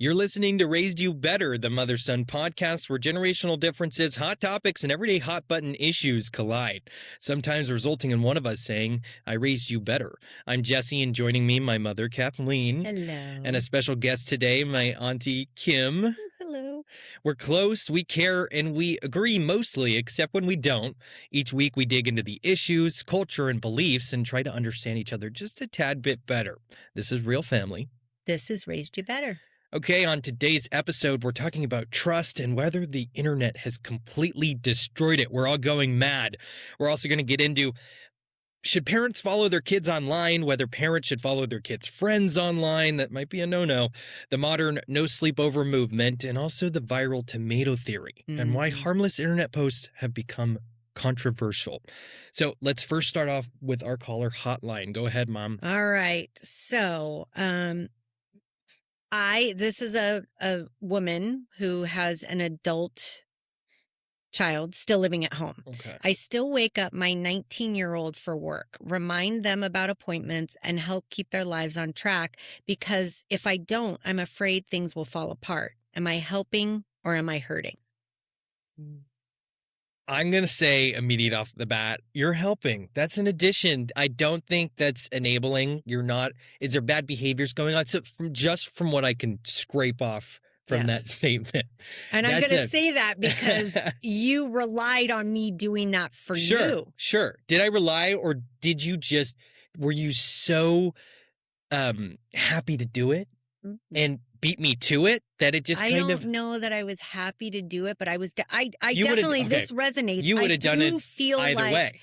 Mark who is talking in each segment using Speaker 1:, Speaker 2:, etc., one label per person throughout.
Speaker 1: You're listening to Raised You Better, the mother-son podcast where generational differences, hot topics, and everyday hot-button issues collide, sometimes resulting in one of us saying, I raised you better. I'm Jesse, and joining me, my mother, Kathleen.
Speaker 2: Hello.
Speaker 1: And a special guest today, my auntie, Kim.
Speaker 2: Hello.
Speaker 1: We're close, we care, and we agree mostly, except when we don't. Each week, we dig into the issues, culture, and beliefs and try to understand each other just a tad bit better. This is Real Family.
Speaker 2: This is Raised You Better.
Speaker 1: Okay, on today's episode, we're talking about trust and whether the internet has completely destroyed it. We're all going mad. We're also going to get into, should parents follow their kids online, whether parents should follow their kids' friends online, that might be a no-no, the modern no sleepover movement, and also the viral tomato theory, and why harmless internet posts have become controversial. So let's first start off with our caller hotline. Go ahead, Mom.
Speaker 2: All right. So, this is a woman who has an adult child still living at home.
Speaker 1: Okay.
Speaker 2: I still wake up my 19-year-old for work, remind them about appointments, and help keep their lives on track because if I don't, I'm afraid things will fall apart. Am I helping or am I hurting?
Speaker 1: I'm going to say immediate off the bat, you're helping. That's an addition. I don't think that's enabling. You're not. Is there bad behaviors going on? So from what I can scrape off from that statement.
Speaker 2: And I'm going to say that because you relied on me doing that for you.
Speaker 1: Sure. Did I rely or were you so happy to do it and beat me to it that it just
Speaker 2: I don't know that I was happy to do it, but I was. I definitely this resonates.
Speaker 1: You would have done it
Speaker 2: feel
Speaker 1: either
Speaker 2: like
Speaker 1: way.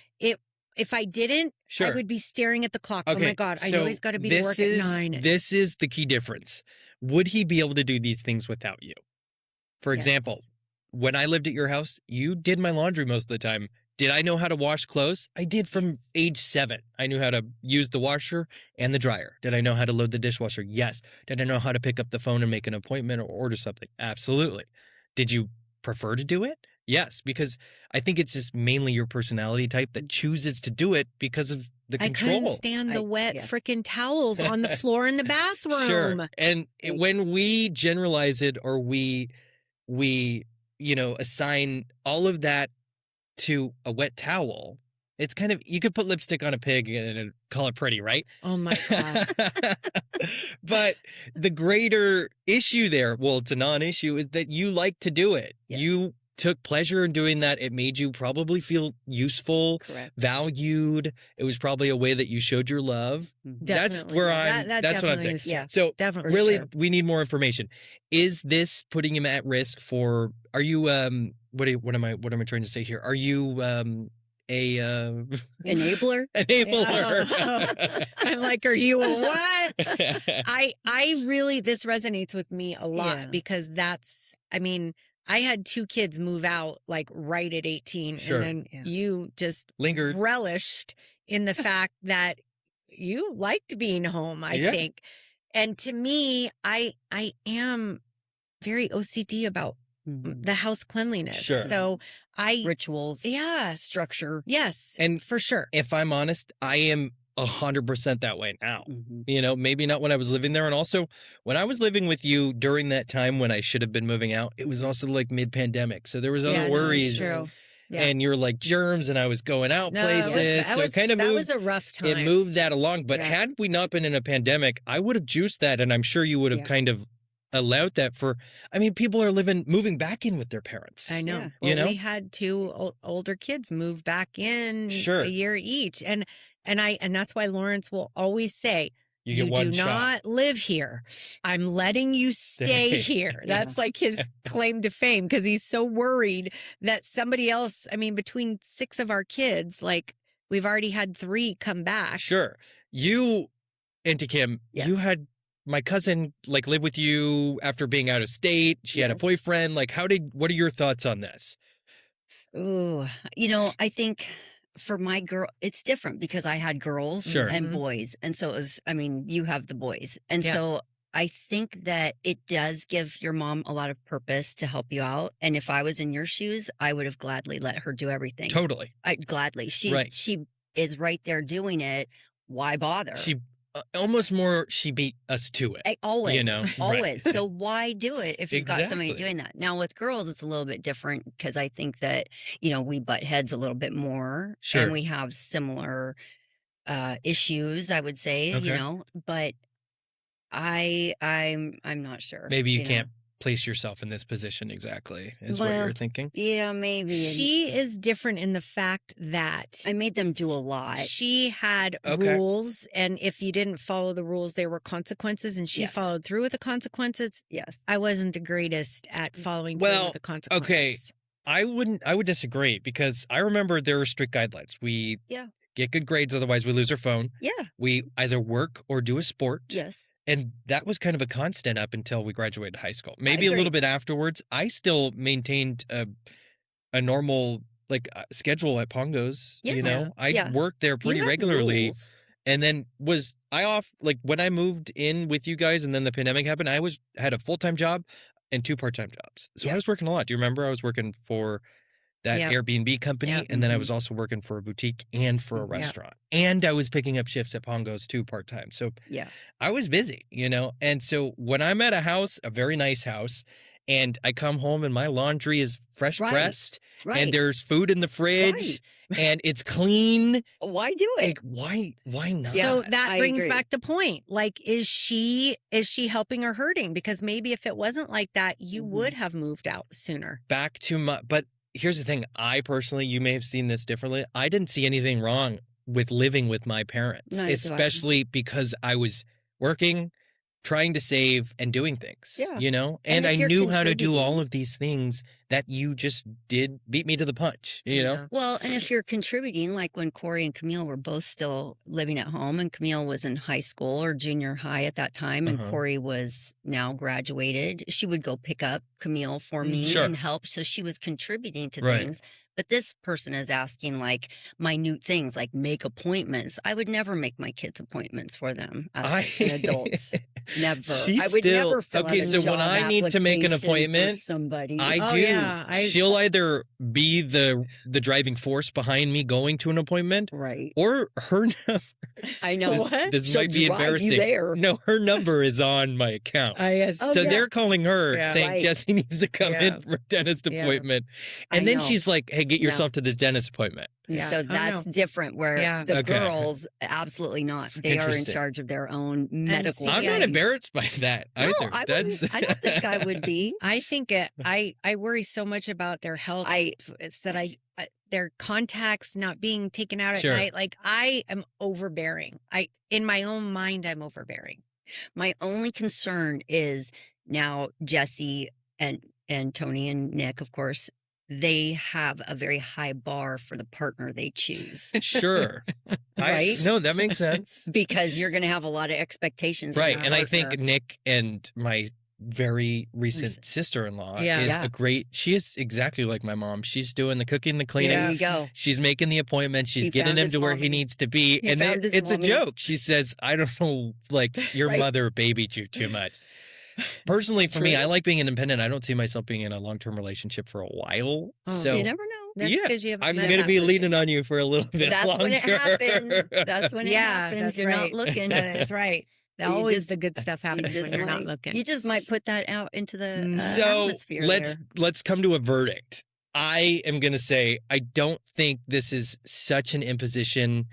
Speaker 2: If I didn't, I would be staring at the clock.
Speaker 1: Okay,
Speaker 2: oh my God! I know he's got to be to work at 9.
Speaker 1: This is the key difference. Would he be able to do these things without you? For example, when I lived at your house, you did my laundry most of the time. Did I know how to wash clothes? I did from age 7. I knew how to use the washer and the dryer. Did I know how to load the dishwasher? Yes. Did I know how to pick up the phone and make an appointment or order something? Absolutely. Did you prefer to do it? Yes, because I think it's just mainly your personality type that chooses to do it because of the control.
Speaker 2: I couldn't stand the wet frickin' towels on the floor in the bathroom.
Speaker 1: Sure. And when we generalize it or we assign all of that to a wet towel, it's kind of, you could put lipstick on a pig and call it pretty, right?
Speaker 2: Oh my God.
Speaker 1: But the greater issue there, well, it's a non-issue, is that you like to do it. Yes. You took pleasure in doing that. It made you probably feel useful, valued. It was probably a way that you showed your love.
Speaker 2: Definitely.
Speaker 1: That's where that's what I'm saying.
Speaker 2: Yeah,
Speaker 1: so
Speaker 2: definitely
Speaker 1: really, we need more information. Is this putting him at risk for, are you, what am I trying to say here? Are you,
Speaker 3: enabler?
Speaker 1: Enabler.
Speaker 2: I'm like, are you a what? I really, this resonates with me a lot because I had 2 kids move out like right at 18 and then you just
Speaker 1: lingered,
Speaker 2: relished in the fact that you liked being home, I think. And to me, I am very OCD about the house cleanliness.
Speaker 1: Sure.
Speaker 2: So
Speaker 3: rituals. Structure.
Speaker 2: Yes.
Speaker 1: And
Speaker 2: for sure.
Speaker 1: If I'm honest, I am 100% that way now. Maybe not when I was living there. And also when I was living with you during that time when I should have been moving out, it was also like mid-pandemic. So there was other worries.
Speaker 2: True. Yeah.
Speaker 1: And you're like germs and I was going out places.
Speaker 2: That was a rough time.
Speaker 1: It moved that along. But had we not been in a pandemic, I would have juiced that. And I'm sure you would have kind of allowed that people are moving back in with their parents.
Speaker 2: I know.
Speaker 1: Yeah.
Speaker 2: Well, we had 2 older kids move back in a year each. And that's why Lawrence will always say, you do not live here. I'm letting you stay here. That's like his claim to fame because he's so worried that somebody else, between 6 of our kids, like we've already had 3 come back.
Speaker 1: Sure. You, Auntie Kim, you had my cousin live with you after being out of state. She had a boyfriend. What are your thoughts on this?
Speaker 3: Ooh, I think for my girl, it's different because I had girls and boys. And so it was, you have the boys. And so I think that it does give your mom a lot of purpose to help you out. And if I was in your shoes, I would have gladly let her do everything.
Speaker 1: Totally.
Speaker 3: Gladly. She is right there doing it. Why bother?
Speaker 1: She almost more she beat us to it.
Speaker 3: Always,
Speaker 1: you know?
Speaker 3: always.
Speaker 1: Right.
Speaker 3: So why do it if you've got somebody doing that? Now with girls, it's a little bit different because I think that, we butt heads a little bit more.
Speaker 1: Sure.
Speaker 3: And we have similar issues, I would say, but I'm not sure.
Speaker 1: Maybe you can't place yourself in this position exactly is what you're thinking.
Speaker 3: Yeah, maybe.
Speaker 2: She is different in the fact that
Speaker 3: I made them do a lot.
Speaker 2: She had rules, and if you didn't follow the rules, there were consequences, and she followed through with the consequences.
Speaker 3: Yes.
Speaker 2: I wasn't the greatest at following through with the consequences.
Speaker 1: Okay. I would disagree because I remember there were strict guidelines. We get good grades, otherwise we lose our phone.
Speaker 3: Yeah.
Speaker 1: We either work or do a sport.
Speaker 3: Yes.
Speaker 1: And that was kind of a constant up until we graduated high school. Maybe a little bit afterwards. I still maintained a normal schedule at Pongo's.
Speaker 3: Yeah.
Speaker 1: I worked there pretty regularly.
Speaker 3: Rules.
Speaker 1: And then was I off when I moved in with you guys and then the pandemic happened, I had a full-time job and 2 part-time jobs. So I was working a lot. Do you remember I was working for that Airbnb company, and then I was also working for a boutique and for a restaurant. And I was picking up shifts at Pongo's too part-time. So I was busy, And so when I'm at a house, a very nice house, and I come home and my laundry is fresh pressed, and there's food in the fridge, and it's clean.
Speaker 3: Why do it?
Speaker 1: Why not?
Speaker 2: So that brings back the point. Is she helping or hurting? Because maybe if it wasn't like that, you would have moved out sooner.
Speaker 1: Back to but here's the thing. I personally, you may have seen this differently. I didn't see anything wrong with living with my parents, especially because I was working, trying to save and doing things, and I knew how to do all of these things that you just did beat me to the punch,
Speaker 3: Well, and if you're contributing, like when Corey and Camille were both still living at home and Camille was in high school or junior high at that time and Corey was now graduated, she would go pick up Camille for me and help. So she was contributing to things. But this person is asking minute things like make appointments. I would never make my kids appointments for them as adults. Never. I would never fill out a
Speaker 1: so when I need to make an appointment,
Speaker 3: somebody.
Speaker 1: I do. Yeah, she'll either be the driving force behind me going to an appointment, or her number.
Speaker 3: I know.
Speaker 1: This might be embarrassing.
Speaker 3: There.
Speaker 1: No, her number is on my account. They're calling her saying Jesse needs to come in for a dentist appointment, and then she's like, "Hey, get yourself to this dentist appointment."
Speaker 3: So that's different where the girls, absolutely not. They are in charge of their own medical.
Speaker 1: I'm not embarrassed by that either.
Speaker 3: I don't think I would be.
Speaker 2: I think I worry so much about their health. It's that their contacts not being taken out at night. I am overbearing. In my own mind, I'm overbearing.
Speaker 3: My only concern is now Jesse and Tony and Nick, of course, they have a very high bar for the partner they choose.
Speaker 1: Sure.
Speaker 3: Right?
Speaker 1: No, that makes sense.
Speaker 3: Because you're going to have a lot of expectations.
Speaker 1: Right. And I think Nick and my very recent sister-in-law she is exactly like my mom. She's doing the cooking, the cleaning.
Speaker 3: There you go.
Speaker 1: She's making the appointment. She's getting him to where he needs to be. And it's a joke. She says, I don't know, your mother babied you too much. Personally, for me, I like being independent. I don't see myself being in a long-term relationship for a while. So
Speaker 3: you never know.
Speaker 2: That's
Speaker 1: I'm going to be leaning on you for a little bit longer.
Speaker 3: When it happens. That's when it happens. You're not looking.
Speaker 2: That's right. Always the good stuff happens when you're not looking.
Speaker 3: You just might put that out into the atmosphere.
Speaker 1: Let's come to a verdict. I am going to say I don't think this is such an imposition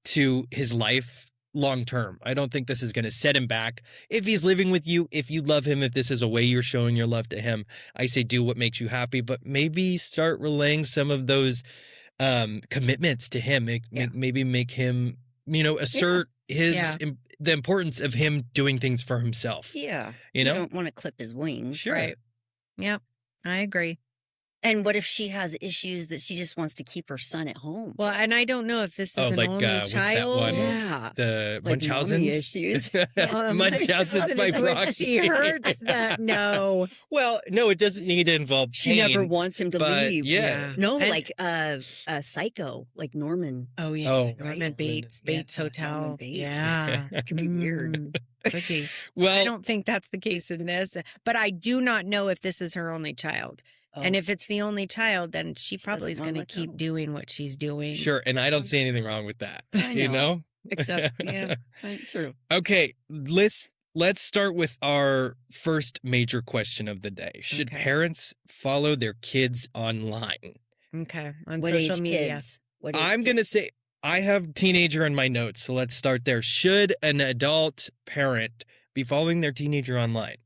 Speaker 1: to his life long term. I don't think this is going to set him back. If he's living with you, if you love him, if this is a way you're showing your love to him, I say do what makes you happy, but maybe start relaying some of those commitments to him. Maybe make him, assert the importance of him doing things for himself.
Speaker 3: Yeah. You don't want to clip his wings.
Speaker 1: Sure.
Speaker 2: Right. Yep. I agree.
Speaker 3: And what if she has issues that she just wants to keep her son at home?
Speaker 2: Well, and I don't know if this is an only child.
Speaker 1: The Munchausen's
Speaker 3: issues.
Speaker 1: Munchausen's by Brock.
Speaker 2: She hurts that. No.
Speaker 1: Well, no, it doesn't need to involve pain.
Speaker 3: She never wants him to leave.
Speaker 1: Yeah.
Speaker 3: No, Psycho, like Norman.
Speaker 2: Oh, yeah.
Speaker 1: Oh,
Speaker 2: Norman Bates. Bates Hotel.
Speaker 3: Norman Bates.
Speaker 2: Yeah.
Speaker 3: It can be weird.
Speaker 2: Tricky.
Speaker 1: Well,
Speaker 2: I don't think that's the case in this, but I do not know if this is her only child. And if it's the only child, then she probably is going to keep doing what she's doing.
Speaker 1: Sure. And I don't see anything wrong with that.
Speaker 3: I know. Except, yeah, true.
Speaker 1: Okay, let's start with our first major question of the day. Should parents follow their kids online?
Speaker 2: Okay, on
Speaker 3: what
Speaker 2: social
Speaker 3: age
Speaker 2: media.
Speaker 3: Kids?
Speaker 1: I'm going to say I have teenager in my notes, so let's start there. Should an adult parent be following their teenager online?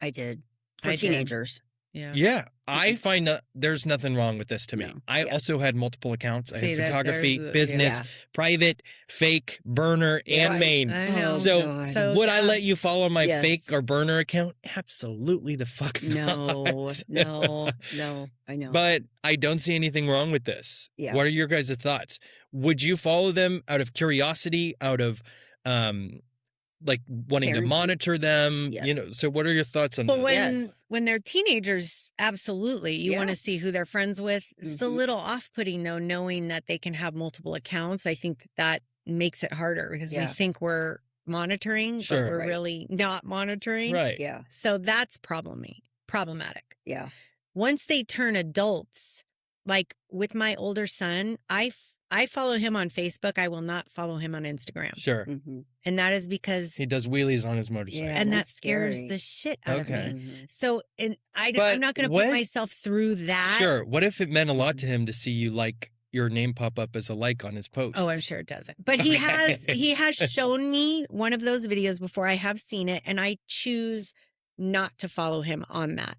Speaker 3: I did. For teenagers.
Speaker 1: Yeah. I find there's nothing wrong with this to me.
Speaker 3: No.
Speaker 1: I also had multiple accounts. I had
Speaker 2: that
Speaker 1: photography, business,
Speaker 2: yeah.
Speaker 1: private, fake, burner, and main.
Speaker 2: I know.
Speaker 1: So would I let you follow my fake or burner account? Absolutely the fuck not.
Speaker 3: No, I know.
Speaker 1: But I don't see anything wrong with this.
Speaker 3: Yeah.
Speaker 1: What are your guys' thoughts? Would you follow them out of curiosity, out of like wanting to monitor them?
Speaker 3: Yes.
Speaker 1: You know, so what are your thoughts on that?
Speaker 2: Well, when they're teenagers, absolutely. You want to see who they're friends with. It's a little off-putting, though, knowing that they can have multiple accounts. I think that makes it harder because we think we're monitoring, but we're really not monitoring.
Speaker 1: Right.
Speaker 3: Yeah.
Speaker 2: So that's problematic.
Speaker 3: Yeah.
Speaker 2: Once they turn adults, like with my older son, I follow him on Facebook. I will not follow him on Instagram.
Speaker 1: Sure.
Speaker 3: Mm-hmm.
Speaker 2: And that is because
Speaker 1: he does wheelies on his motorcycle.
Speaker 2: and that scares the shit out of me.
Speaker 3: Mm-hmm.
Speaker 2: So, I'm not going to put myself through that.
Speaker 1: Sure. What if it meant a lot to him to see you like your name pop up as a like on his post?
Speaker 2: Oh, I'm sure it doesn't. But he has shown me one of those videos before. I have seen it, and I choose not to follow him on that.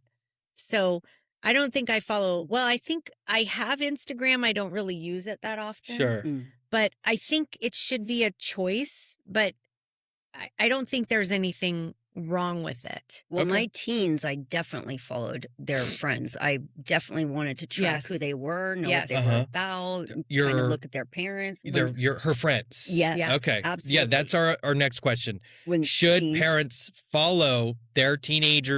Speaker 2: So I don't think I follow. Well, I think I have Instagram. I don't really use it that often.
Speaker 1: Sure.
Speaker 2: But I think it should be a choice. But I don't think there's anything wrong with it.
Speaker 3: Well, my teens, I definitely followed their friends. I definitely wanted to track who they were, know what they were about, kind of look at their parents.
Speaker 1: Her friends.
Speaker 3: Yes.
Speaker 1: Okay.
Speaker 3: Absolutely.
Speaker 1: Yeah, that's our next question. Should parents follow their teenage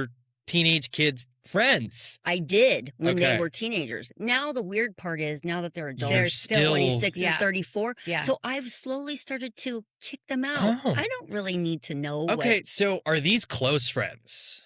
Speaker 1: kids' friends?
Speaker 3: I did when they were teenagers. Now the weird part is now that they're adults,
Speaker 2: they're still
Speaker 3: 26 and 34.
Speaker 2: Yeah.
Speaker 3: So I've slowly started to kick them out.
Speaker 1: Oh.
Speaker 3: I don't really need to know.
Speaker 1: Okay, so are these close friends?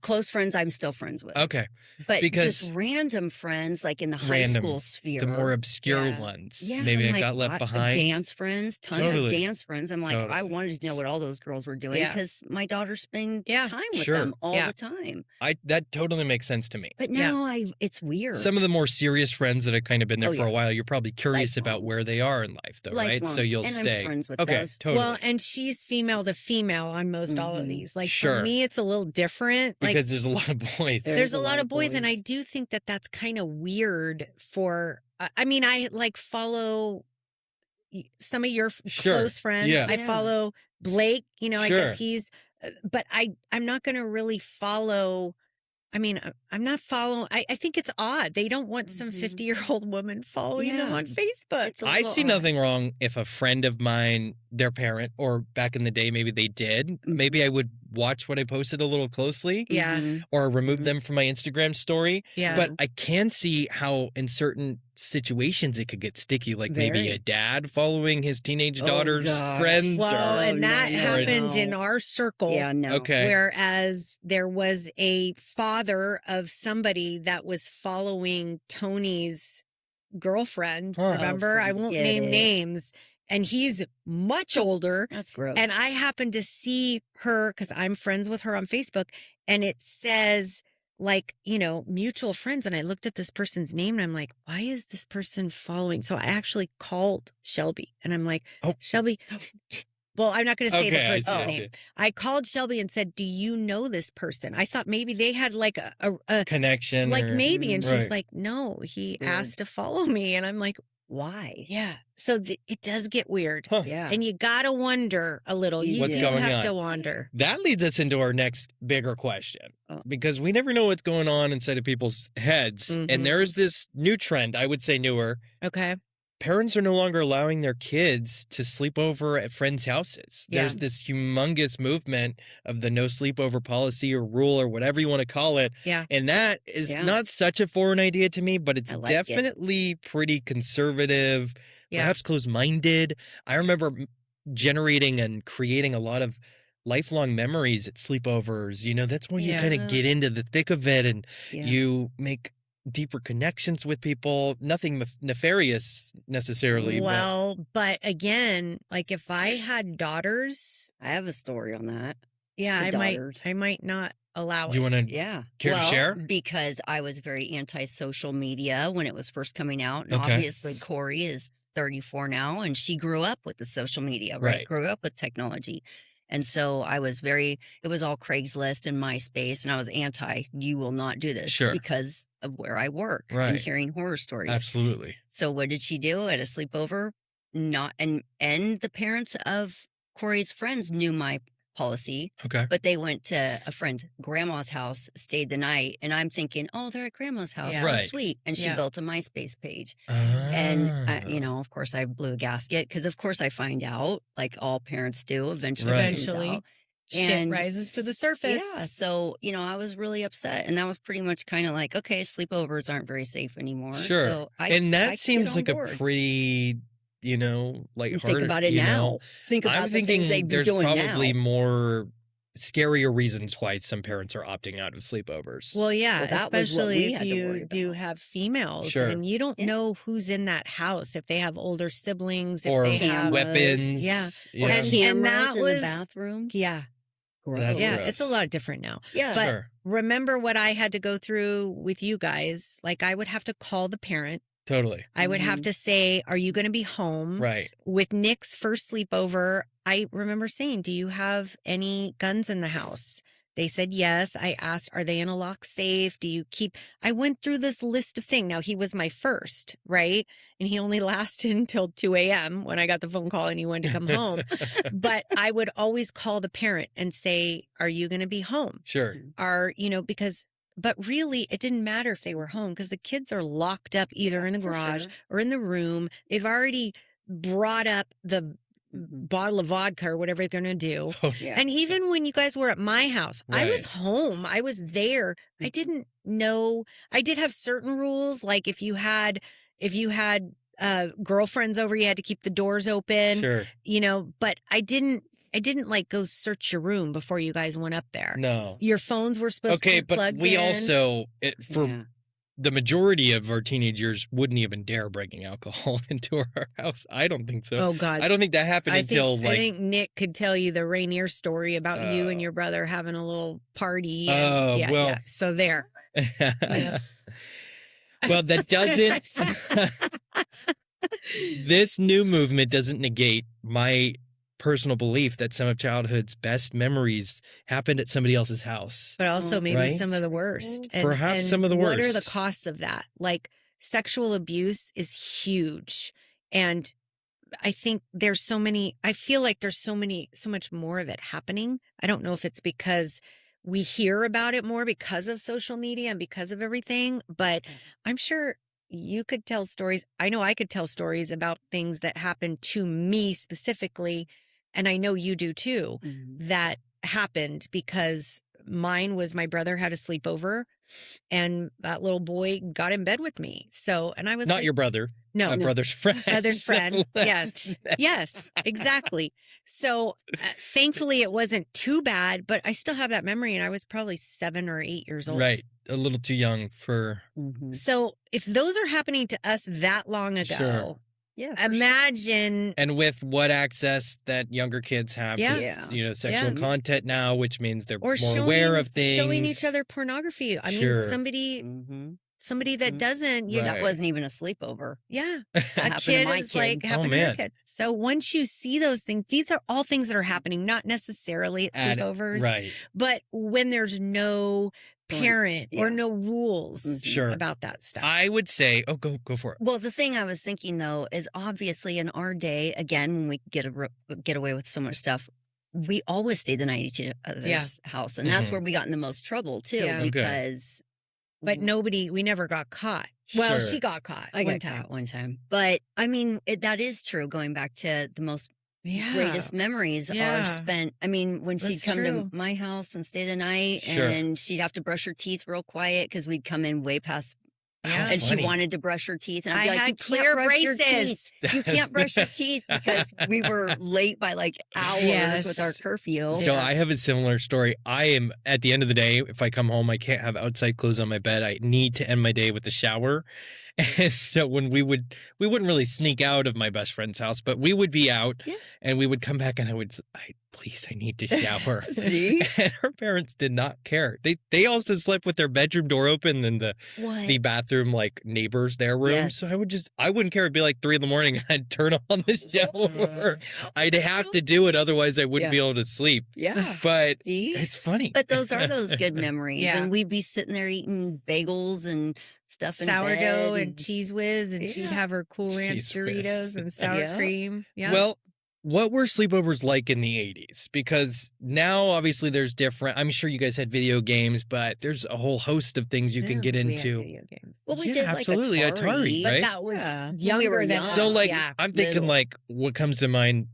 Speaker 3: Close friends I'm still friends with.
Speaker 1: Okay.
Speaker 3: But
Speaker 1: because
Speaker 3: just random friends like in the high school sphere.
Speaker 1: The more obscure ones.
Speaker 3: Yeah.
Speaker 1: Maybe
Speaker 3: I
Speaker 1: got left behind.
Speaker 3: Dance friends, tons of dance friends. I'm like, I wanted to know what all those girls were doing because my daughter spent time with them all the time.
Speaker 1: That totally makes sense to me.
Speaker 3: But now it's weird.
Speaker 1: Some of the more serious friends that have kind of been there for a while, you're probably curious about where they are in life though, right? So you'll stay.
Speaker 3: I'm friends with
Speaker 1: those.
Speaker 3: Totally.
Speaker 2: Well, and she's female to female on most all of these. Like for me, it's a little different.
Speaker 1: Because there's a lot of boys.
Speaker 2: There's a lot of boys, and I do think that that's kind of weird for. I mean, I like follow some of your close friends.
Speaker 1: Yeah.
Speaker 2: I follow Blake. You know, I guess he's. But I'm not going to really follow. I mean, I'm not following. I think it's odd. They don't want some 50-year-old woman following them on Facebook.
Speaker 1: I see nothing wrong if a friend of mine, their parent, or back in the day, maybe they did. Maybe I would watch what I posted a little closely.
Speaker 2: Yeah.
Speaker 1: Or remove them from my Instagram story.
Speaker 2: Yeah.
Speaker 1: But I can see how in certain situations it could get sticky, like maybe a dad following his teenage daughter's friends.
Speaker 2: Well, and that happened in our circle.
Speaker 3: Yeah, no.
Speaker 1: Okay.
Speaker 2: Whereas there was a father of somebody that was following Tony's girlfriend. Remember? I won't name names. And he's much older.
Speaker 3: That's gross.
Speaker 2: And I happened to see her because I'm friends with her on Facebook. And it says, like, you know, mutual friends. And I looked at this person's name and I'm like, why is this person following? So I actually called Shelby and I'm like, Shelby. Well, I'm not going to say the person's name. I called Shelby and said, do you know this person? I thought maybe they had like a
Speaker 1: connection.
Speaker 2: Like maybe. And she's like, no, he asked to follow me. And I'm like,
Speaker 3: why?
Speaker 2: Yeah. So it does get weird.
Speaker 1: Huh.
Speaker 3: Yeah.
Speaker 2: And you got to wonder a little. You
Speaker 1: what's
Speaker 2: do
Speaker 1: going
Speaker 2: have
Speaker 1: on.
Speaker 2: to wonder.
Speaker 1: That leads us into our next bigger question because we never know what's going on inside of people's heads. And there's this new trend, I would say newer.
Speaker 2: Okay.
Speaker 1: Parents are no longer allowing their kids to sleep over at friends' houses. There's this humongous movement of the no sleepover policy or rule or whatever you want to call it.
Speaker 2: Yeah.
Speaker 1: And that is not such a foreign idea to me, but it's definitely pretty conservative, perhaps closed-minded. I remember generating and creating a lot of lifelong memories at sleepovers. You know, that's when you kind of get into the thick of it and you make deeper connections with people, nothing nefarious necessarily.
Speaker 2: Well, but again, like if I had daughters,
Speaker 3: I have a story on that.
Speaker 2: Yeah, I might not allow it.
Speaker 1: Do you want to care to share?
Speaker 3: Because I was very anti-social media when it was first coming out. And obviously Corey is 34 now, and she grew up with the social media, right? Grew up with technology. And so I was it was all Craigslist and MySpace, and I was you will not do this because of where I work and hearing horror stories.
Speaker 1: Absolutely.
Speaker 3: So what did she do at a sleepover? And the parents of Corey's friends knew my policy. But they went to a friend's grandma's house, stayed the night, and I'm thinking, oh, they're at grandma's house. Yeah. That's sweet. And she built a MySpace page. And, of course, I blew a gasket because, of course, I find out, like all parents do eventually.
Speaker 2: Shit rises to the surface.
Speaker 3: Yeah. So, I was really upset. And that was pretty much kind of like, okay, sleepovers aren't very safe anymore.
Speaker 1: Sure.
Speaker 3: So
Speaker 1: and that seems like a pretty...
Speaker 3: think about it now. Think about the things they'd be doing now.
Speaker 1: There's probably more scarier reasons why some parents are opting out of sleepovers.
Speaker 2: Well, yeah, especially if you do have females and you don't know who's in that house, if they have older siblings, if they have
Speaker 1: weapons.
Speaker 3: Or cameras in the bathroom.
Speaker 2: Yeah.
Speaker 1: Gross.
Speaker 2: Yeah, it's a lot different now.
Speaker 3: Yeah.
Speaker 2: But remember what I had to go through with you guys. Like I would have to call the parent.
Speaker 1: Totally.
Speaker 2: I would have to say, are you going to be home?
Speaker 1: Right.
Speaker 2: With Nick's first sleepover, I remember saying, do you have any guns in the house? They said yes. I asked, are they in a lock safe? I went through this list of things. Now, he was my first, right? And he only lasted until 2 a.m. when I got the phone call and he wanted to come home. But I would always call the parent and say, are you going to be home?
Speaker 1: Sure.
Speaker 2: But really, it didn't matter if they were home because the kids are locked up either in the garage or in the room. They've already brought up the bottle of vodka or whatever they're going to do.
Speaker 1: Oh, yeah.
Speaker 2: And even when you guys were at my house, I was home. I was there. I didn't know. I did have certain rules. Like if you had girlfriends over, you had to keep the doors open.
Speaker 1: Sure.
Speaker 2: But I didn't like go search your room before you guys went up there.
Speaker 1: No.
Speaker 2: Your phones were supposed to be plugged in.
Speaker 1: Okay, but we also, the majority of our teenagers wouldn't even dare bringing alcohol into our house. I don't think so.
Speaker 2: Oh, God.
Speaker 1: I don't think that happened until
Speaker 2: I think Nick could tell you the Rainier story about you and your brother having a little party. So there.
Speaker 1: Well, that doesn't... This new movement doesn't negate my personal belief that some of childhood's best memories happened at somebody else's house.
Speaker 2: But also maybe some of the worst.
Speaker 1: Perhaps some of the worst.
Speaker 2: What are the costs of that? Like sexual abuse is huge. And I think I feel like there's so much more of it happening. I don't know if it's because we hear about it more because of social media and because of everything, but I'm sure you could tell stories. I know I could tell stories about things that happened to me specifically. And I know you do too, that happened because mine was my brother had a sleepover and that little boy got in bed with me. So, and I was
Speaker 1: not your brother.
Speaker 2: No.
Speaker 1: Brother's friend.
Speaker 2: Brother's friend. Yes. Yes, exactly. So thankfully it wasn't too bad, but I still have that memory and I was probably 7 or 8 years old.
Speaker 1: Right. A little too young for.
Speaker 2: So if those are happening to us that long ago.
Speaker 1: Sure.
Speaker 3: Yeah,
Speaker 2: imagine.
Speaker 1: And with what access that younger kids have to, sexual content now, which means they're more aware of things.
Speaker 2: Showing each other pornography. I mean, somebody that doesn't.
Speaker 3: That wasn't even a sleepover.
Speaker 2: Yeah. A kid is like happened to a kid. So once you see those things, these are all things that are happening, not necessarily at sleepovers.
Speaker 1: Right.
Speaker 2: But when there's no parent or no rules about that stuff.
Speaker 1: I would say, go for it.
Speaker 3: Well, the thing I was thinking though is obviously in our day, again, when we get away with so much stuff, we always stayed the night at each other's house, and that's where we got in the most trouble too, because.
Speaker 2: But we never got caught. Well, she got caught
Speaker 3: one time. But I mean, that is true. Going back to the most greatest memories are spent. I mean, when she'd come to my house and stay the night, and she'd have to brush her teeth real quiet because we'd come in way past
Speaker 2: Yeah.
Speaker 3: And she wanted to brush her teeth. And I'd be like,
Speaker 2: had clear braces.
Speaker 3: You can't brush your teeth because we were late by like hours with our curfew.
Speaker 1: So I have a similar story. I am, at the end of the day, if I come home, I can't have outside clothes on my bed. I need to end my day with a shower. And so when we wouldn't really sneak out of my best friend's house, but we would be out and we would come back and I need to shower.
Speaker 3: See?
Speaker 1: And her parents did not care. They also slept with their bedroom door open and the bathroom, like neighbors, their room.
Speaker 3: Yes.
Speaker 1: So I wouldn't care. It'd be like 3 a.m. and I'd turn on the shower. I'd have to do it. Otherwise I wouldn't be able to sleep.
Speaker 3: Yeah.
Speaker 1: But it's funny.
Speaker 3: But those are those good memories.
Speaker 2: Yeah.
Speaker 3: And we'd be sitting there eating bagels and stuff in
Speaker 2: sourdough
Speaker 3: bed
Speaker 2: and Cheese Whiz, and she'd have her Cool Ranch
Speaker 1: Cheese Whiz.
Speaker 2: Doritos and sour cream. Yeah.
Speaker 1: Well, what were sleepovers like in the 80s? Because now, obviously, there's different. I'm sure you guys had video games, but there's a whole host of things you can get
Speaker 2: we had
Speaker 1: into.
Speaker 2: video games.
Speaker 3: Well, we
Speaker 1: Yeah,
Speaker 3: did
Speaker 1: absolutely,
Speaker 3: like
Speaker 1: Atari,
Speaker 2: But
Speaker 1: right?
Speaker 2: that was
Speaker 3: when
Speaker 2: younger
Speaker 3: we were
Speaker 2: than
Speaker 3: young.
Speaker 2: us.
Speaker 1: So, like,
Speaker 2: yeah.
Speaker 1: I'm thinking,
Speaker 3: little.
Speaker 1: like, what comes to mind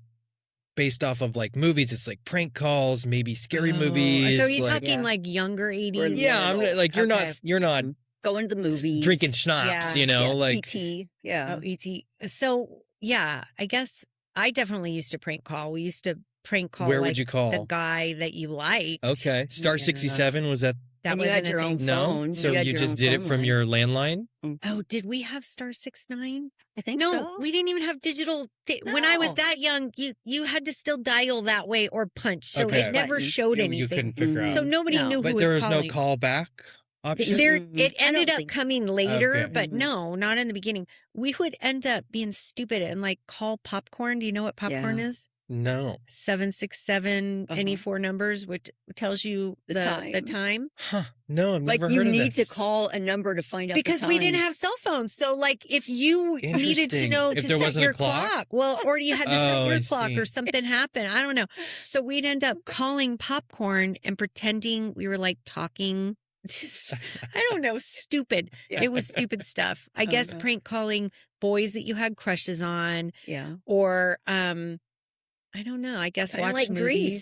Speaker 1: based off of, like, movies? It's like prank calls, maybe scary movies.
Speaker 2: So are you
Speaker 1: like,
Speaker 2: talking like younger 80s?
Speaker 3: We're
Speaker 1: Yeah, I'm like, you're not
Speaker 3: Going to the movies.
Speaker 1: drinking schnapps,
Speaker 2: Yeah.
Speaker 1: you know?
Speaker 3: Yeah,
Speaker 1: like,
Speaker 3: PT. Yeah.
Speaker 2: Oh, E.T. So, yeah, I guess I definitely used to prank call. We used to prank call
Speaker 1: where
Speaker 2: like,
Speaker 1: would you call?
Speaker 2: the guy that you liked.
Speaker 1: Okay. Star
Speaker 2: Yeah.
Speaker 1: 67, was that?
Speaker 2: That
Speaker 3: And you
Speaker 2: wasn't
Speaker 3: had your
Speaker 2: a
Speaker 3: own
Speaker 2: thing.
Speaker 1: No.
Speaker 3: phone.
Speaker 1: So
Speaker 3: had
Speaker 1: you
Speaker 3: your
Speaker 1: just
Speaker 3: own
Speaker 1: did it
Speaker 3: phone
Speaker 1: from
Speaker 3: line.
Speaker 1: your landline?
Speaker 2: Oh, did we have Star 69?
Speaker 3: I think
Speaker 2: No,
Speaker 3: so.
Speaker 2: we didn't even have digital. When I was
Speaker 3: No.
Speaker 2: that young, you had to still dial that way or punch. So
Speaker 1: Okay.
Speaker 2: it never
Speaker 3: Button.
Speaker 2: showed
Speaker 1: You
Speaker 2: anything.
Speaker 1: couldn't figure out.
Speaker 2: So nobody
Speaker 3: No.
Speaker 2: knew
Speaker 1: But
Speaker 2: who
Speaker 1: there
Speaker 2: was
Speaker 1: was
Speaker 2: calling.
Speaker 1: no callback option?
Speaker 2: There,
Speaker 3: Mm-mm.
Speaker 2: it
Speaker 3: I
Speaker 2: ended
Speaker 3: don't
Speaker 2: up
Speaker 3: think so.
Speaker 2: coming later,
Speaker 1: Okay.
Speaker 2: but no, not in the beginning. We would end up being stupid and like call popcorn. Do you know what popcorn is?
Speaker 1: No.
Speaker 2: 767, any 4 numbers, which tells you the time.
Speaker 1: Huh. No, I've
Speaker 3: Like
Speaker 1: never
Speaker 3: you
Speaker 1: heard of
Speaker 3: need to
Speaker 1: this.
Speaker 3: call a number to find out the
Speaker 2: Because we didn't
Speaker 3: time.
Speaker 2: have cell phones. So like if you needed to
Speaker 1: Interesting.
Speaker 2: know
Speaker 1: If
Speaker 2: to
Speaker 1: there
Speaker 2: set
Speaker 1: wasn't a
Speaker 2: your
Speaker 1: clock?
Speaker 2: well, or you had to set
Speaker 1: Oh,
Speaker 2: your
Speaker 1: I
Speaker 2: clock
Speaker 1: see.
Speaker 2: or something happened. I don't know. So we'd end up calling popcorn and pretending we were like talking. Just, I don't know, stupid.
Speaker 3: Yeah.
Speaker 2: It was stupid stuff. I guess
Speaker 3: Okay.
Speaker 2: prank calling boys that you had crushes on,
Speaker 3: Yeah.
Speaker 2: or I don't know. I guess
Speaker 3: Kinda
Speaker 2: watch
Speaker 3: like
Speaker 2: movies.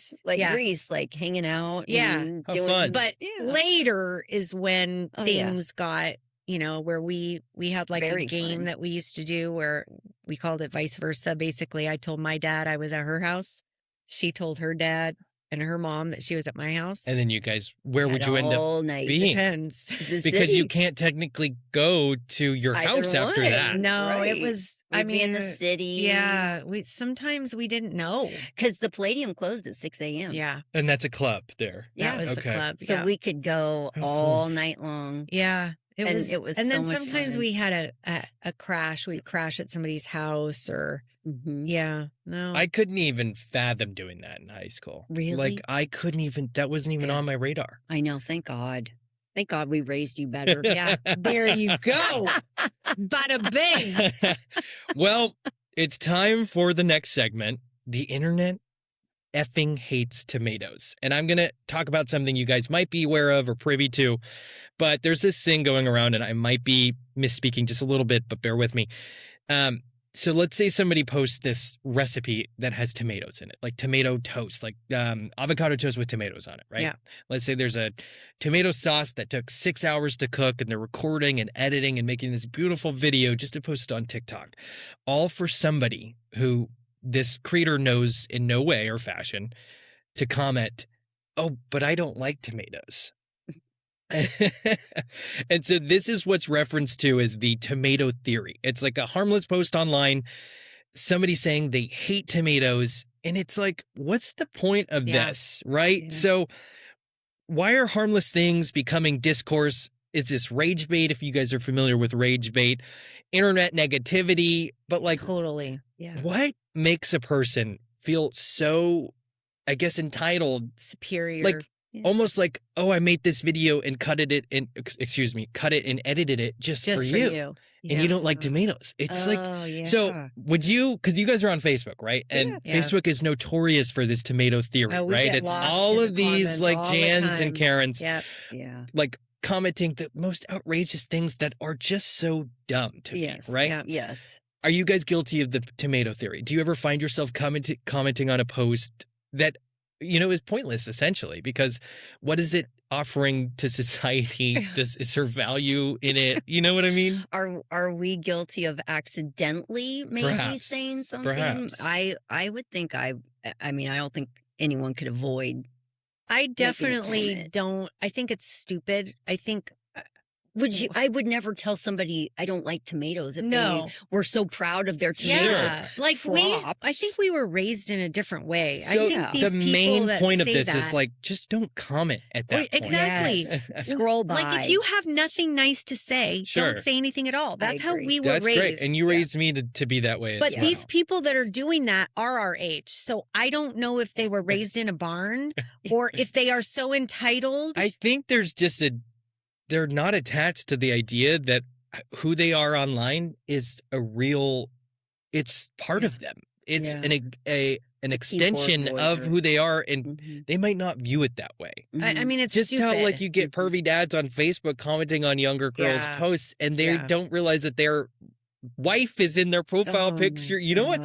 Speaker 3: Grease. Like
Speaker 2: yeah.
Speaker 3: Grease, like hanging out.
Speaker 2: Yeah.
Speaker 3: And
Speaker 1: How
Speaker 3: doing,
Speaker 1: fun.
Speaker 2: But
Speaker 3: Yeah.
Speaker 2: later is when
Speaker 3: Oh, yeah.
Speaker 2: things got, where we had like
Speaker 3: Very
Speaker 2: a game
Speaker 3: fun.
Speaker 2: that we used to do where we called it vice versa. Basically, I told my dad I was at her house. She told her dad and her mom that she was at my house.
Speaker 1: And then you guys, where would
Speaker 3: Had
Speaker 1: you end up
Speaker 3: all night.
Speaker 1: being?
Speaker 2: Depends.
Speaker 3: The
Speaker 1: Because you
Speaker 3: city.
Speaker 1: can't technically go to your
Speaker 3: Either
Speaker 1: house after
Speaker 3: one.
Speaker 1: that.
Speaker 2: No,
Speaker 3: Right.
Speaker 2: it was.
Speaker 3: We'd
Speaker 2: I
Speaker 3: be
Speaker 2: mean,
Speaker 3: in the city.
Speaker 2: yeah. Sometimes we didn't know.
Speaker 3: Because the Palladium closed at 6 a.m.
Speaker 2: Yeah,
Speaker 1: And that's a club there.
Speaker 3: Yeah.
Speaker 2: that was the
Speaker 1: Okay.
Speaker 2: club.
Speaker 3: So
Speaker 2: yeah.
Speaker 3: we could go
Speaker 1: How
Speaker 3: all
Speaker 1: fun.
Speaker 3: night long.
Speaker 2: Yeah, it
Speaker 3: And
Speaker 2: was.
Speaker 3: it was
Speaker 2: and then
Speaker 3: so much
Speaker 2: sometimes
Speaker 3: fun.
Speaker 2: we had a crash. We'd crash at somebody's house, or yeah, no.
Speaker 1: I couldn't even fathom doing that in high school.
Speaker 3: Really?
Speaker 1: Like, I couldn't even, that wasn't even
Speaker 3: Yeah.
Speaker 1: on my radar.
Speaker 3: I know. Thank God. Thank God we raised you better.
Speaker 2: Yeah, there you go. Bada bing.
Speaker 1: Well, it's time for the next segment. The internet effing hates tomatoes. And I'm going to talk about something you guys might be aware of or privy to, but there's this thing going around, and I might be misspeaking just a little bit, but bear with me. So let's say somebody posts this recipe that has tomatoes in it, like tomato toast, like avocado toast with tomatoes on it, right?
Speaker 2: Yeah.
Speaker 1: Let's say there's a tomato sauce that took 6 hours to cook, and they're recording and editing and making this beautiful video just to post it on TikTok. All for somebody who this creator knows in no way or fashion to comment, "Oh, but I don't like tomatoes." And so this is what's referenced to as the tomato theory. It's like a harmless post online, somebody saying they hate tomatoes, and it's like, what's the point of
Speaker 2: Yeah.
Speaker 1: this, right?
Speaker 3: Yeah.
Speaker 1: So why are harmless things becoming discourse? Is this rage bait, if you guys are familiar with rage bait, internet negativity, but like,
Speaker 2: Totally.
Speaker 3: Yeah.
Speaker 1: what makes a person feel so, I guess, entitled,
Speaker 2: Superior.
Speaker 1: like,
Speaker 3: Yeah.
Speaker 1: almost like, oh, I made this video and cut it and edited it just for you. And you don't like tomatoes. It's like,
Speaker 3: yeah.
Speaker 1: so would you, because you guys are on Facebook, right? And
Speaker 2: Yeah.
Speaker 1: Facebook is notorious for this tomato theory,
Speaker 2: Oh, we
Speaker 1: right?
Speaker 2: get
Speaker 1: It's
Speaker 2: lost
Speaker 1: all
Speaker 2: in
Speaker 1: of
Speaker 2: the
Speaker 1: these
Speaker 2: comments
Speaker 1: like
Speaker 2: all the
Speaker 1: Jans and
Speaker 2: time.
Speaker 1: Karens,
Speaker 2: Yeah.
Speaker 3: Yeah.
Speaker 1: like commenting the most outrageous things that are just so dumb to
Speaker 3: Yes.
Speaker 1: me, right?
Speaker 2: Yeah.
Speaker 3: Yes.
Speaker 1: Are you guys guilty of the tomato theory? Do you ever find yourself commenting on a post that, is pointless essentially? Because what is it offering to society? Is her value in it? You know what I mean?
Speaker 3: Are we guilty of accidentally maybe saying something?
Speaker 1: Perhaps.
Speaker 3: I would think I mean, I don't think anyone could avoid.
Speaker 2: I definitely don't. I think it's stupid. I think.
Speaker 3: I would never tell somebody I don't like tomatoes if they were so proud of their tomatoes.
Speaker 2: Yeah, like I think we were raised in a different way.
Speaker 1: So
Speaker 2: I think these
Speaker 1: the main point of this
Speaker 2: that,
Speaker 1: is like, just don't comment at that point.
Speaker 2: Exactly.
Speaker 3: Yes. Scroll by.
Speaker 2: Like if you have nothing nice to say, don't say anything at all. That's how we were raised. That's great.
Speaker 1: And you raised me to be that way.
Speaker 2: But these people that are doing that are our age. So I don't know if they were raised in a barn or if they are so entitled.
Speaker 1: I think there's just they're not attached to the idea that who they are online is it's part of them. It's an extension of who they are, and they might not view it that way.
Speaker 2: I mean, it's
Speaker 1: just
Speaker 2: stupid.
Speaker 1: how like you get pervy dads on Facebook commenting on younger girls' posts, and they don't realize that their wife is in their profile picture. You know what?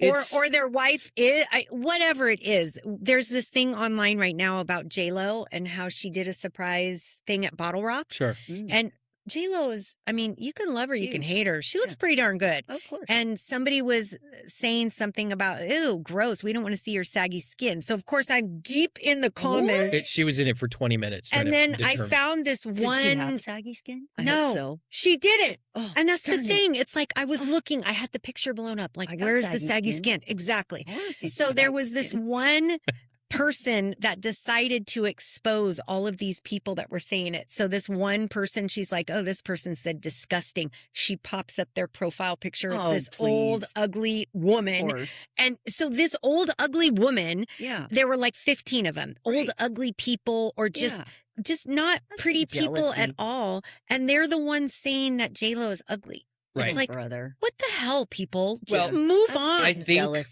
Speaker 2: Or their wife is whatever it is. There's this thing online right now about J-Lo and how she did a surprise thing at Bottle Rock.
Speaker 1: Sure.
Speaker 2: And J-Lo is, I mean, you can love her, you can hate her. She looks pretty darn good.
Speaker 3: Of course.
Speaker 2: And somebody was saying something about, ew, gross. We don't want to see your saggy skin. So, of course, I'm deep in the comments.
Speaker 1: She was in it for 20 minutes.
Speaker 2: And then I found this one.
Speaker 3: Did she have saggy skin? I hope so.
Speaker 2: She didn't. Oh, and that's the thing. It's like I was looking, I had the picture blown up. Like, where's the saggy skin? Exactly. So there was this one person that decided to expose all of these people that were saying it. So this one person, she's like, oh, this person said disgusting. She pops up their profile picture. It's this old, ugly woman. And so this old, ugly woman, there were like 15 of them, old, ugly people, or just not pretty people at all. And they're the ones saying that J-Lo is ugly.
Speaker 1: Right.
Speaker 2: It's like,
Speaker 3: brother.
Speaker 2: What the hell, people? Just move on.
Speaker 1: I think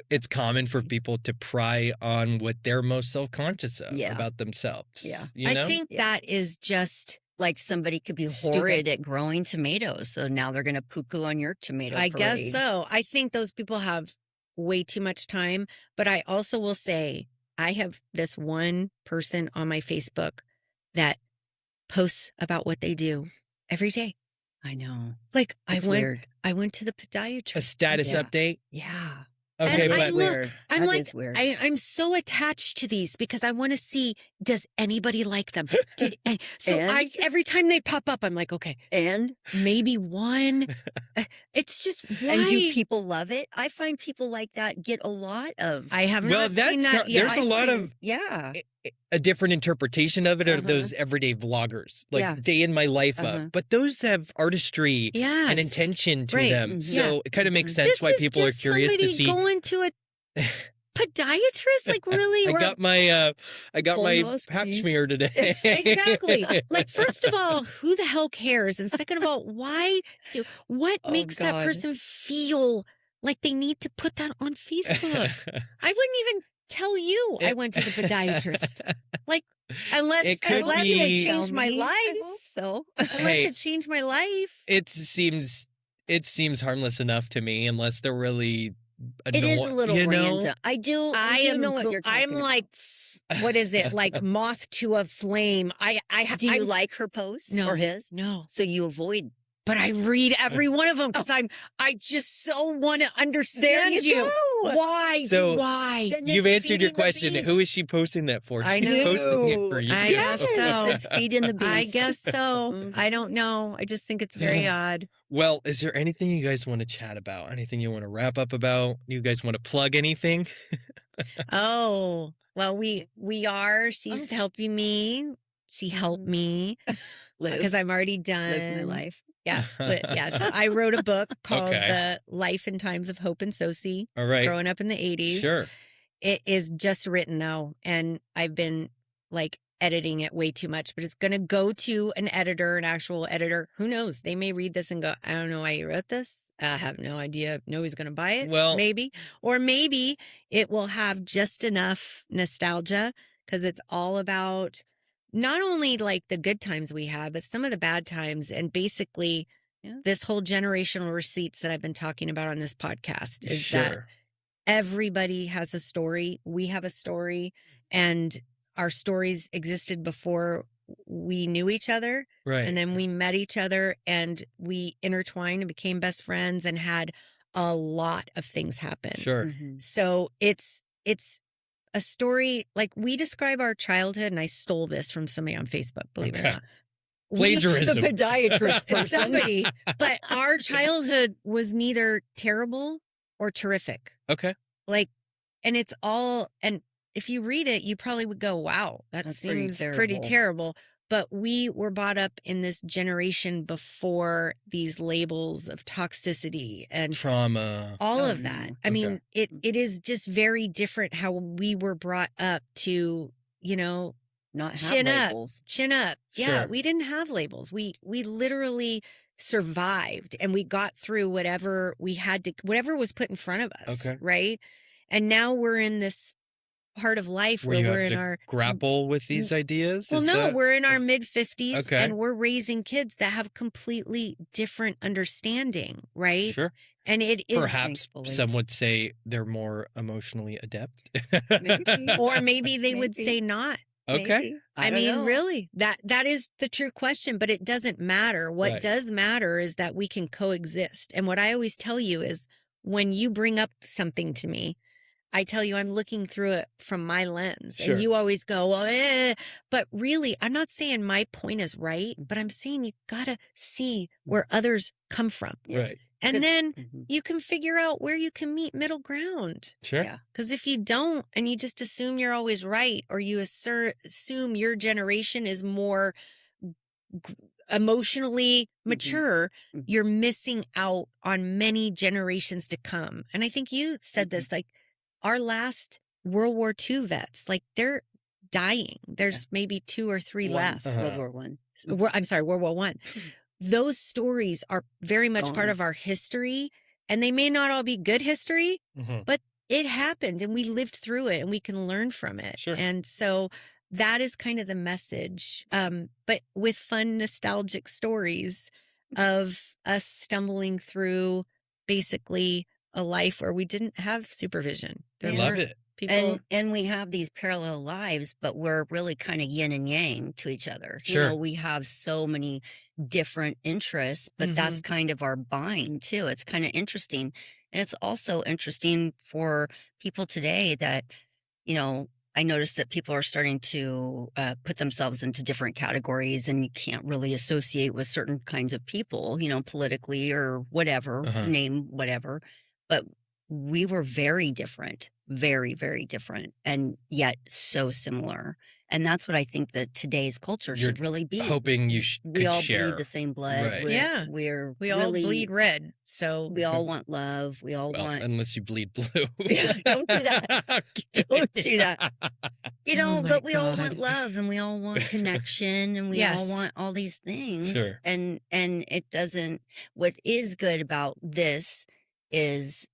Speaker 1: it's common for people to pry on what they're most self-conscious of about themselves.
Speaker 3: Yeah.
Speaker 2: You know? I think that is just
Speaker 3: like somebody could be horrid at growing tomatoes. So now they're going to poo-poo on your tomato parade.
Speaker 2: Guess so. I think those people have way too much time. But I also will say, I have this one person on my Facebook that posts about what they do every day.
Speaker 3: I know.
Speaker 2: Like I went to the podiatrist.
Speaker 1: A status update?
Speaker 3: Yeah.
Speaker 1: Okay,
Speaker 2: but I'm so attached to these because I want to see, does anybody like them? Every time they pop up, I'm like, okay.
Speaker 3: And
Speaker 2: maybe one. It's just why?
Speaker 3: And do people love it? I find people like that get a lot of.
Speaker 2: I haven't seen that yet.
Speaker 1: There's a lot of a different interpretation of it of those everyday vloggers, like day in my life of. But those have artistry and intention to them. So it kind of makes sense why people are curious to see.
Speaker 2: Going to a podiatrist, like really?
Speaker 1: I got my pap smear today.
Speaker 2: Exactly. Like, first of all, who the hell cares? And second of all, what makes that person feel like they need to put that on Facebook? I wouldn't even tell you I went to the podiatrist. Like, unless it changed my life.
Speaker 3: I hope so.
Speaker 2: Unless it changed my life.
Speaker 1: It seems harmless enough to me, unless they're really
Speaker 3: it is a little random. I do know what you're talking about.
Speaker 2: I'm like, what is it? Like moth to a flame.
Speaker 3: Do you like her posts or his?
Speaker 2: No.
Speaker 3: So you avoid.
Speaker 2: But I read every one of them because I just so want to understand you. Why?
Speaker 1: So
Speaker 2: why?
Speaker 1: You've answered your question. Who is she posting that for? She's posting it for you.
Speaker 2: I guess so.
Speaker 3: It's feeding the beast.
Speaker 2: I guess so. I don't know. I just think it's very odd.
Speaker 1: Well, is there anything you guys want to chat about? Anything you want to wrap up about? You guys want to plug anything?
Speaker 2: Well, we are. She's helping me. She helped me because I'm already done.
Speaker 3: Live my life.
Speaker 2: Yeah. So I wrote a book called The Life and Times of Hope and Sosie.
Speaker 1: All right.
Speaker 2: Growing up in the 80s.
Speaker 1: Sure.
Speaker 2: It is just written though. And I've been like editing it way too much, but it's going to go to an actual editor. Who knows? They may read this and go, I don't know why you wrote this. I have no idea. Nobody's going to buy it.
Speaker 1: Well,
Speaker 2: maybe. Or maybe it will have just enough nostalgia because it's all about not only like the good times we had, but some of the bad times. And basically this whole generational receipts that I've been talking about on this podcast is that everybody has a story. We have a story. And our stories existed before we knew each other.
Speaker 1: Right.
Speaker 2: And then we met each other and we intertwined and became best friends and had a lot of things happen.
Speaker 1: Sure.
Speaker 3: Mm-hmm.
Speaker 2: So it's a story, like we describe our childhood, and I stole this from somebody on Facebook, believe it or not.
Speaker 1: Plagiarism.
Speaker 3: The podiatrist person.
Speaker 2: Somebody, but our childhood was neither terrible or terrific.
Speaker 1: Okay.
Speaker 2: Like, and it's all, and if you read it, you probably would go, wow, that seems pretty terrible. But we were brought up in this generation before these labels of toxicity and
Speaker 1: trauma,
Speaker 2: all of that. I mean, it is just very different how we were brought up to, you know,
Speaker 3: not have labels.
Speaker 2: Chin up.
Speaker 1: Sure.
Speaker 2: Yeah, we didn't have labels. We literally survived and we got through whatever we had to, whatever was put in front of us.
Speaker 1: Okay.
Speaker 2: Right. And now we're in this part of life where we're in our
Speaker 1: grapple with these ideas.
Speaker 2: Well, we're in our mid 50s
Speaker 1: Okay.
Speaker 2: and we're raising kids that have completely different understanding. Right.
Speaker 1: Sure.
Speaker 2: And it is
Speaker 1: perhaps some would say they're more emotionally adept.
Speaker 3: Maybe.
Speaker 2: Or maybe they would say not.
Speaker 1: Okay.
Speaker 3: Maybe.
Speaker 2: I mean, really, that is the true question, but it doesn't matter. What does matter is that we can coexist. And what I always tell you is when you bring up something to me, I tell you I'm looking through it from my lens.
Speaker 1: Sure.
Speaker 2: And you always go, well, but really, I'm not saying my point is right, but I'm saying you got to see where others come from.
Speaker 1: Right.
Speaker 2: And then you can figure out where you can meet middle ground.
Speaker 1: Sure.
Speaker 3: Yeah.
Speaker 2: Because if you don't, and you just assume you're always right, or you assume your generation is more emotionally mature, you're missing out on many generations to come. And I think you said this, like our last World War II vets, like they're dying. There's maybe 2 or 3 left.
Speaker 3: World War One.
Speaker 2: I'm sorry, World War One. Those stories are very much part of our history, and they may not all be good history, but it happened and we lived through it and we can learn from it.
Speaker 1: Sure.
Speaker 2: And so that is kind of the message. But with fun, nostalgic stories of us stumbling through basically a life where we didn't have supervision.
Speaker 1: I love it.
Speaker 2: People...
Speaker 3: And we have these parallel lives, but we're really kind of yin and yang to each other.
Speaker 1: Sure.
Speaker 3: You know, we have so many different interests, but that's kind of our bind too. It's kind of interesting. And it's also interesting for people today that, you know, I noticed that people are starting to put themselves into different categories, and you can't really associate with certain kinds of people, you know, politically or whatever, name whatever. But we were very different, very, very different, and yet so similar. And that's what I think that today's culture should really be.
Speaker 1: Hoping you
Speaker 3: we all
Speaker 1: share.
Speaker 3: bleed the same blood.
Speaker 1: Right.
Speaker 2: We all bleed red. So
Speaker 3: we all want love. We all want.
Speaker 1: Unless you bleed blue.
Speaker 3: Don't do that. Don't do that. You know, but we all
Speaker 2: God.
Speaker 3: want love, and we all want connection, and we all want all these things.
Speaker 1: Sure.
Speaker 3: And it doesn't. What is good about this is,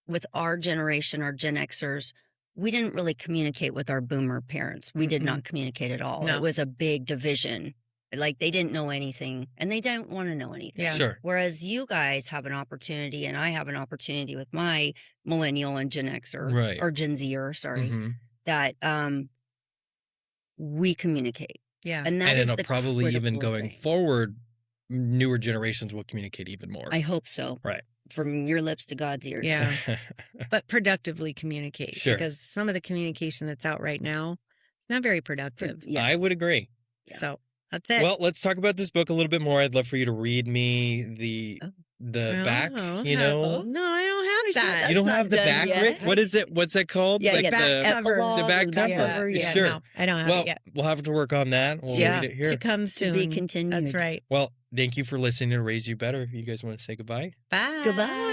Speaker 3: with our generation, our Gen Xers, we didn't really communicate with our boomer parents. We did not communicate at all.
Speaker 2: No.
Speaker 3: It was a big division. Like they didn't know anything, and they didn't want to know anything.
Speaker 2: Yeah.
Speaker 1: Sure.
Speaker 3: Whereas you guys have an opportunity, and I have an opportunity with my millennial and Gen Xer, or Gen Zer, sorry, that we communicate.
Speaker 2: Yeah.
Speaker 3: And
Speaker 1: it'll probably even going
Speaker 3: thing.
Speaker 1: forward, newer generations will communicate even more.
Speaker 3: I hope so.
Speaker 1: Right.
Speaker 3: From your lips to God's ears.
Speaker 2: Yeah. But productively communicate.
Speaker 1: Sure.
Speaker 2: Because some of the communication that's out right now, it's not very productive.
Speaker 3: Yes.
Speaker 1: I would agree.
Speaker 3: Yeah.
Speaker 2: So that's it.
Speaker 1: Well, let's talk about this book a little bit more. I'd love for you to read me the back, you know.
Speaker 2: No, I don't have that.
Speaker 1: You don't have the back,
Speaker 3: yet.
Speaker 1: Rick? What is it? What's that called?
Speaker 3: Yeah,
Speaker 1: like
Speaker 3: the
Speaker 1: back cover.
Speaker 2: Yeah,
Speaker 1: Sure.
Speaker 2: No, I don't have it yet.
Speaker 1: We'll have to work on that. We'll read it here.
Speaker 2: To come soon.
Speaker 3: To be continued.
Speaker 2: That's right.
Speaker 1: Well, thank you for listening to Raise You Better. You guys want to say goodbye?
Speaker 2: Bye.
Speaker 3: Goodbye.